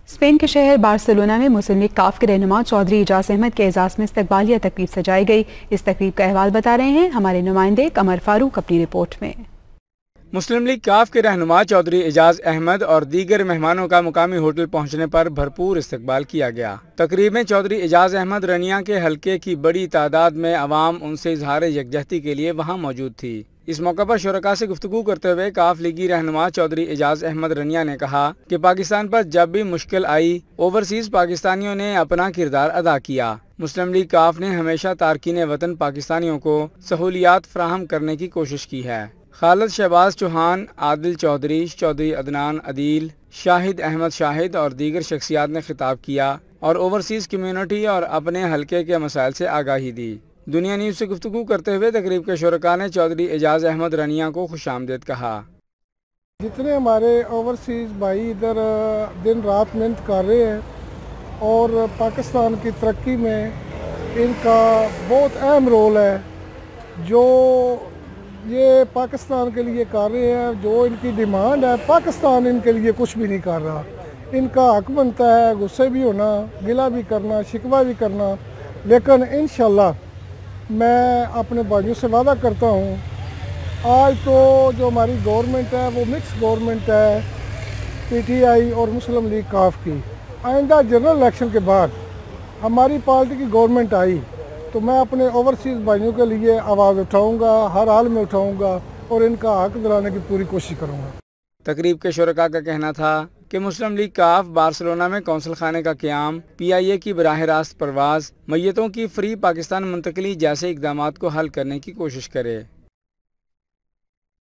Spain کے شہر Barcelona میں مسلم لیگ کاف کے رہنما چودھری اعجاز احمد کے اعزاز میں استقبالیہ تقریب سجائی گئی۔ اس تقریب کا احوال بتا رہے ہیں ہمارے نمائندے قمر فاروق اپنی رپورٹ میں۔ مسلم لیگ کاف کے رہنما چودھری اعجاز احمد اور دیگر مہمانوں کا مقامی ہوٹل پہنچنے پر بھرپور استقبال کیا گیا۔ تقریب میں چودھری اعجاز احمد رنیا کے حلقے کی بڑی تعداد میں عوام ان سے اظہار یکجہتی کے لیے وہاں موجود تھی۔ اس موقع پر شرکاء سے گفتگو کرتے ہوئے کاف لیگی رہنما چودھری اعجاز احمد رنیا نے کہا کہ پاکستان پر جب بھی مشکل آئی اوورسیز پاکستانیوں نے اپنا کردار ادا کیا۔ مسلم لیگ کاف نے ہمیشہ تارکین وطن پاکستانیوں کو سہولیات فراہم کرنے کی کوشش کی ہے۔ خالد شہباز چوہان، عادل چودھری، چودھری عدنان عدیل، شاہد احمد شاہد اور دیگر شخصیات نے خطاب کیا اور اوورسیز کمیونٹی اور اپنے حلقے کے مسائل سے آگاہی دی۔ دنیا نیوز سے گفتگو کرتے ہوئے تقریب کے شرکاء نے چودھری اعجاز احمد رنیا کو خوش آمدید کہا۔ جتنے ہمارے اوورسیز بھائی ادھر دن رات محنت کر رہے ہیں اور پاکستان کی ترقی میں ان کا بہت اہم رول ہے، جو یہ پاکستان کے لیے کر رہے ہیں، جو ان کی ڈیمانڈ ہے، پاکستان ان کے لیے کچھ بھی نہیں کر رہا۔ ان کا حق بنتا ہے غصے بھی ہونا، گلہ بھی کرنا، شکوہ بھی کرنا، لیکن انشاءاللہ میں اپنے بھائیوں سے وعدہ کرتا ہوں، آج تو جو ہماری گورنمنٹ ہے وہ مکس گورنمنٹ ہے پی ٹی آئی اور مسلم لیگ کاف کی۔ آئندہ جنرل الیکشن کے بعد ہماری پارٹی کی گورنمنٹ آئی تو میں اپنے اوورسیز بھائیوں کے لیے آواز اٹھاؤں گا، ہر حال میں اٹھاؤں گا اور ان کا حق دلانے کی پوری کوشش کروں گا۔ تقریب کے شرکاء کا کہنا تھا کہ مسلم لیگ کاف بارسلونا میں کونسل خانے کا قیام، پی آئی اے کی براہ راست پرواز، میتوں کی فری پاکستان منتقلی جیسے اقدامات کو حل کرنے کی کوشش کرے۔